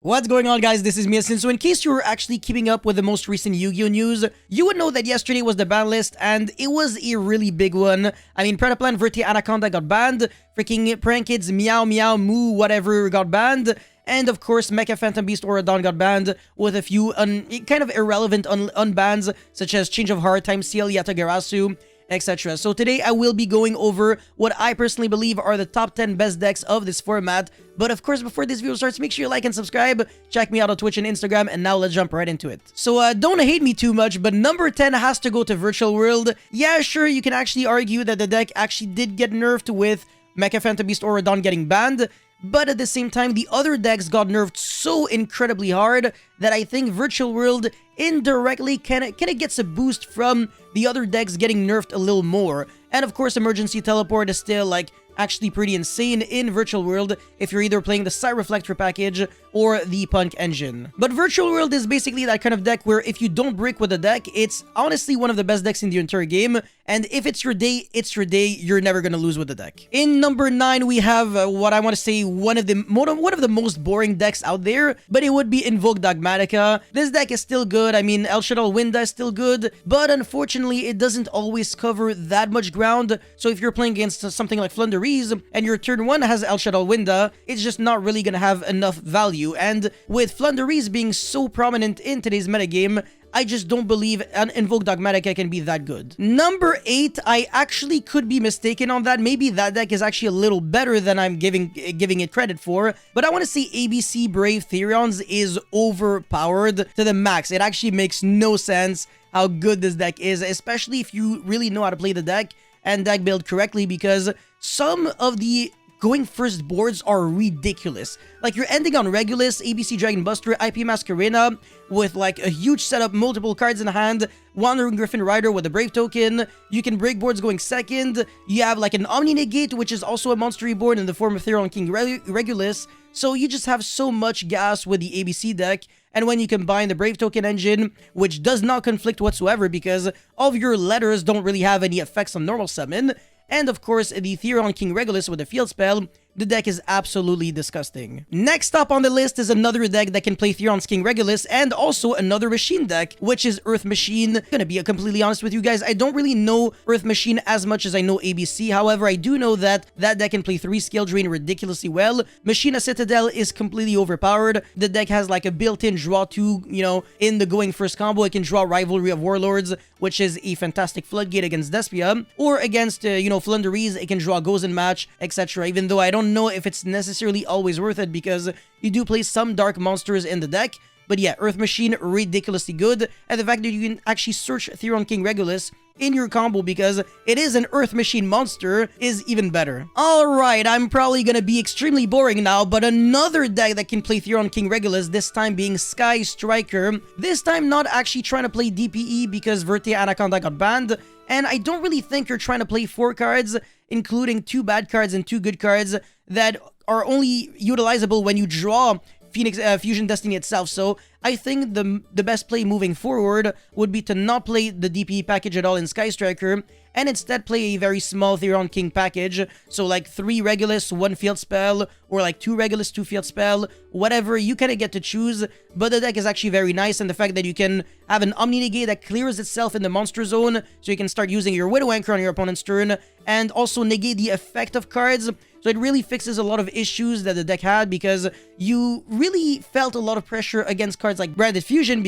What's going on, guys? This is Miasin. So in case you were actually keeping up with the most recent Yu-Gi-Oh news, you would know that yesterday was the ban list, and it was a really big one. I mean, Predaplan Verte Anaconda got banned, freaking Prankids Meow Meow Moo whatever got banned, and of course Mecha Phantom Beast Auradon got banned, with a few kind of irrelevant unbans, such as Change of Heart, Time Seal, Yatagarasu, etc. So today I will be going over what I personally believe are the top 10 best decks of this format. But of course, before this video starts, make sure you like and subscribe. Check me out on Twitch and Instagram, and now let's jump right into it. So don't hate me too much, but number 10 has to go to Virtual World. Yeah, sure, you can actually argue that the deck actually did get nerfed with Mecha Phantom Beast Auradon getting banned, but at the same time, the other decks got nerfed so incredibly hard that I think Virtual World indirectly kind of gets a boost from the other decks getting nerfed a little more. And of course, Emergency Teleport is still like actually pretty insane in Virtual World if you're either playing the Side Reflector package or the Punk Engine. But Virtual World is basically that kind of deck where if you don't break with the deck, it's honestly one of the best decks in the entire game, and if it's your day, it's your day. You're never gonna lose with the deck. In number 9, we have what I want to say one of the most boring decks out there, but it would be Invoke Dogmatica. This deck is still good. I mean, El Shaddai Winda is still good, but unfortunately, it doesn't always cover that much ground. So if you're playing against something like Flunderies, and your turn 1 has El Shaddai Winda, it's just not really gonna have enough value. And with Flunderies being so prominent in today's metagame, I just don't believe an Invoke Dogmatica can be that good. Number 8, I actually could be mistaken on that. Maybe that deck is actually a little better than I'm giving it credit for, but I want to say ABC Brave Therions is overpowered to the max. It actually makes no sense how good this deck is, especially if you really know how to play the deck and deck build correctly, because some of the going first boards are ridiculous. Like, you're ending on Regulus, ABC Dragon Buster, IP Masquerena with like a huge setup, multiple cards in hand, Wandering Griffin Rider with a Brave token. You can break boards going second. You have like an Omni Negate, which is also a monster board in the form of Therion King Regulus. So you just have so much gas with the ABC deck. And when you combine the Brave Token engine, which does not conflict whatsoever because all of your letters don't really have any effects on normal summon, and of course the Therion King Regulus with a field spell, the deck is absolutely disgusting. Next up on the list is another deck that can play Theron's King Regulus, and also another machine deck, which is Earth Machine. Gonna be completely honest with you guys, I don't really know Earth Machine as much as I know ABC. However, I do know that that deck can play 3 Scale Drain ridiculously well. Machina Citadel is completely overpowered. The deck has like a built-in draw 2, you know, in the going first combo. It can draw Rivalry of Warlords, which is a fantastic floodgate against Despia, or against, you know, Flunderies, it can draw Gozen Match, etc. Even though I don't know if it's necessarily always worth it because you do play some dark monsters in the deck. But yeah, Earth Machine, ridiculously good. And the fact that you can actually search Therion King Regulus in your combo because it is an Earth Machine monster is even better. Alright, I'm probably gonna be extremely boring now, but another deck that can play Therion King Regulus, this time being Sky Striker. This time not actually trying to play DPE because Verte Anaconda got banned. And I don't really think you're trying to play 4 cards, including 2 bad cards and 2 good cards that are only utilizable when you draw Phoenix Fusion Destiny itself. So I think the best play moving forward would be to not play the DPE package at all in Sky Striker, and instead play a very small Therion King package. So like 3 Regulus, 1 field spell, or like 2 Regulus, 2 field spell, whatever, you kind of get to choose. But the deck is actually very nice, and the fact that you can have an Omni Negate that clears itself in the monster zone, so you can start using your Widow Anchor on your opponent's turn, and also negate the effect of cards. So it really fixes a lot of issues that the deck had, because you really felt a lot of pressure against cards like Branded Fusion,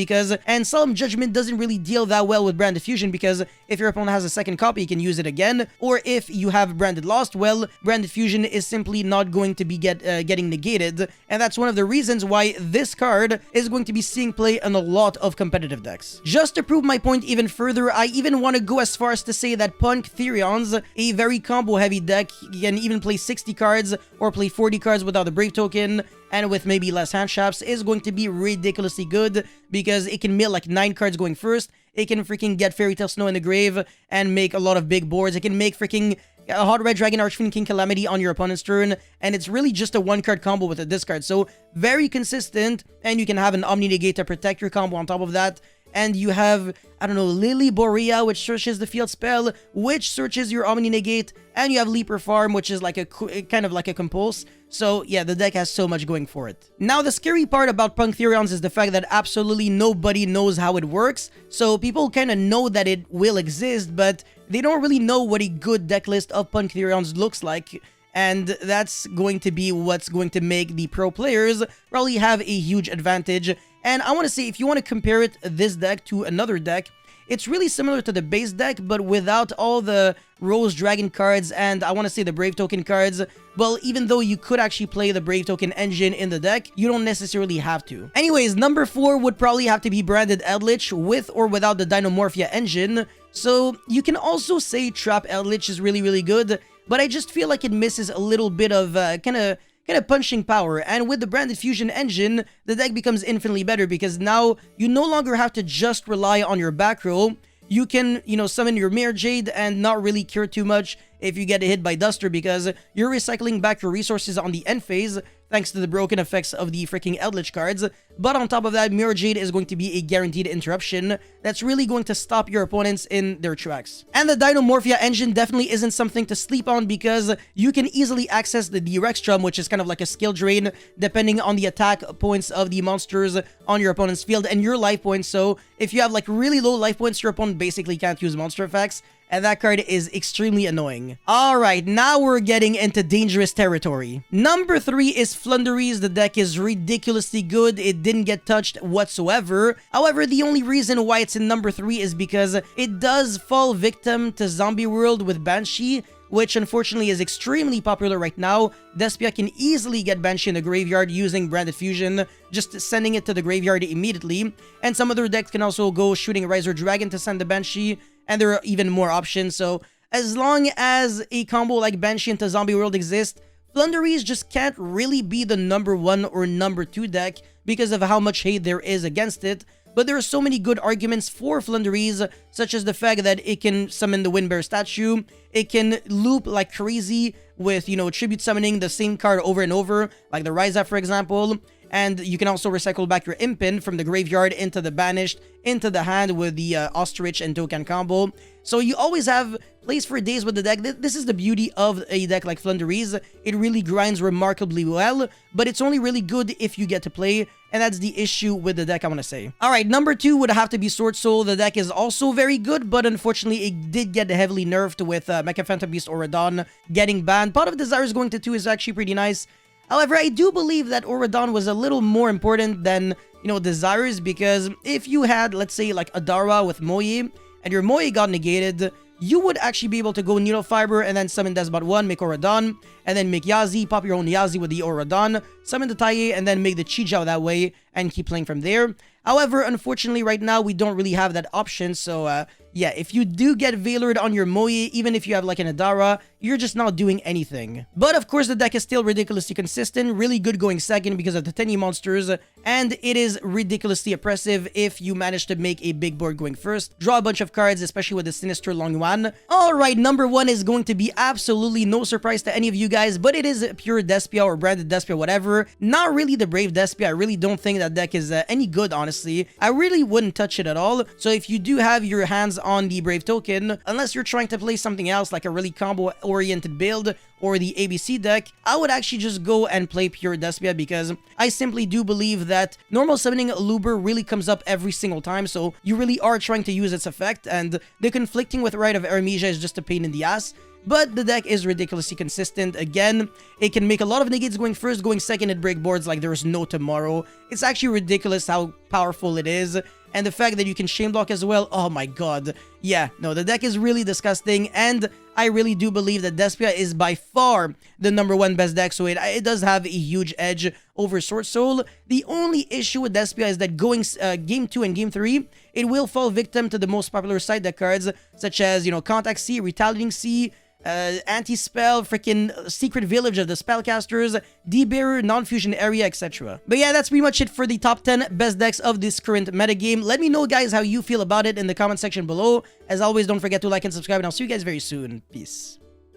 and Solemn Judgment doesn't really deal that well with Branded Fusion, because if your opponent has a second copy, you can use it again, or if you have Branded Lost, well, Branded Fusion is simply not going to be getting negated, and that's one of the reasons why this card is going to be seeing play in a lot of competitive decks. Just to prove my point even further, I even want to go as far as to say that Punk Therions, a very combo-heavy deck, can even play 60 cards or play 40 cards without the Brave token, and with maybe less hand traps, is going to be ridiculously good because it can mill like 9 cards going first. It can freaking get Fairy Tale Snow in the grave and make a lot of big boards. It can make freaking a Hot Red Dragon Archfiend King Calamity on your opponent's turn, and it's really just a 1-card combo with a discard. So very consistent, and you can have an Omni Negate to protect your combo on top of that. and you have, I don't know, Lily Borea, which searches the field spell, which searches your Omni Negate, and you have Leaper Farm, which is like a kind of like a compulse. So yeah, the deck has so much going for it. Now, the scary part about Punk Therions is the fact that absolutely nobody knows how it works. So people kind of know that it will exist, but they don't really know what a good deck list of Punk Therions looks like. And that's going to be what's going to make the pro players probably have a huge advantage. And I want to say, if you want to compare this deck to another deck, it's really similar to the base deck, but without all the Rose Dragon cards and I want to say the Brave Token cards. Well, even though you could actually play the Brave Token engine in the deck, you don't necessarily have to. Anyways, number 4 would probably have to be branded Eldritch with or without the Dinomorphia engine. So you can also say Trap Eldritch is really, really good, but I just feel like it misses a little bit of kind of punching power. And with the branded fusion engine, the deck becomes infinitely better because now you no longer have to just rely on your back row. You can, summon your Mirror Jade and not really care too much if you get hit by Duster because you're recycling back your resources on the end phase thanks to the broken effects of the freaking Eldritch cards. But on top of that, Mirror Jade is going to be a guaranteed interruption that's really going to stop your opponents in their tracks. And the Dinomorphia engine definitely isn't something to sleep on because you can easily access the Rextrum, which is kind of like a skill drain depending on the attack points of the monsters on your opponent's field and your life points. So if you have like really low life points, your opponent basically can't use monster effects. And that card is extremely annoying. Alright, now we're getting into dangerous territory. Number 3 is Flunderies. The deck is ridiculously good. It didn't get touched whatsoever. However, the only reason why it's in number 3 is because it does fall victim to Zombie World with Banshee, which unfortunately is extremely popular right now. Despia can easily get Banshee in the graveyard using Branded Fusion, just sending it to the graveyard immediately. And some other decks can also go shooting Riser Dragon to send the Banshee, and there are even more options. So as long as a combo like Banshee into Zombie World exists, Flunderies just can't really be the number 1 or number 2 deck because of how much hate there is against it. But there are so many good arguments for Flunderies, such as the fact that it can summon the Windbear statue, it can loop like crazy with, tribute summoning the same card over and over, like the Ryza, for example. And you can also recycle back your Impin from the graveyard into the Banished, into the hand with the Ostrich and Token combo. So you always have plays for days with the deck. This is the beauty of a deck like Flunderies. It really grinds remarkably well, but it's only really good if you get to play, and that's the issue with the deck, I want to say. Alright, number 2 would have to be Sword Soul. The deck is also very good, but unfortunately it did get heavily nerfed with Mecha Phantom Beast Auradon getting banned. Pot of Desires going to 2 is actually pretty nice. However, I do believe that Auradon was a little more important than, Desires, because if you had, let's say, like Adara with Moye, and your Moye got negated, you would actually be able to go Needle Fiber and then summon Desbot 1, make Auradon, and then make Yazi, pop your own Yazi with the Auradon, summon the Taiye, and then make the Chijiao that way, and keep playing from there. However, unfortunately, right now, we don't really have that option, so, yeah, if you do get Veilored on your Moye, even if you have, like, an Adara, you're just not doing anything. But, of course, the deck is still ridiculously consistent, really good going second because of the 10 monsters, and it is ridiculously oppressive if you manage to make a big board going first. Draw a bunch of cards, especially with the Sinister Long Yuan. Alright, number 1 is going to be absolutely no surprise to any of you guys, but it is pure Despia or branded Despia, whatever. Not really the Brave Despia. I really don't think that deck is any good, honestly. I really wouldn't touch it at all. So if you do have your hands on the Brave Token, unless you're trying to play something else like a really combo-oriented build or the ABC deck, I would actually just go and play pure Despia because I simply do believe that normal summoning Luber really comes up every single time, so you really are trying to use its effect, and the conflicting with Rite of Aramesia is just a pain in the ass. But the deck is ridiculously consistent. Again, it can make a lot of negates going first, going second, and break boards like there's no tomorrow. It's actually ridiculous how powerful it is. And the fact that you can chain block as well, oh my god. Yeah, no, the deck is really disgusting, and I really do believe that Despia is by far the number 1 best deck, so it does have a huge edge over Sword Soul. The only issue with Despia is that going Game 2 and Game 3, it will fall victim to the most popular side deck cards, such as, Contact Sea, Retaliating Sea, Anti-Spell, freaking Secret Village of the Spellcasters, D-Bearer, Non-Fusion Area, etc. But yeah, that's pretty much it for the top 10 best decks of this current metagame. Let me know, guys, how you feel about it in the comment section below. As always, don't forget to like and subscribe, and I'll see you guys very soon. Peace.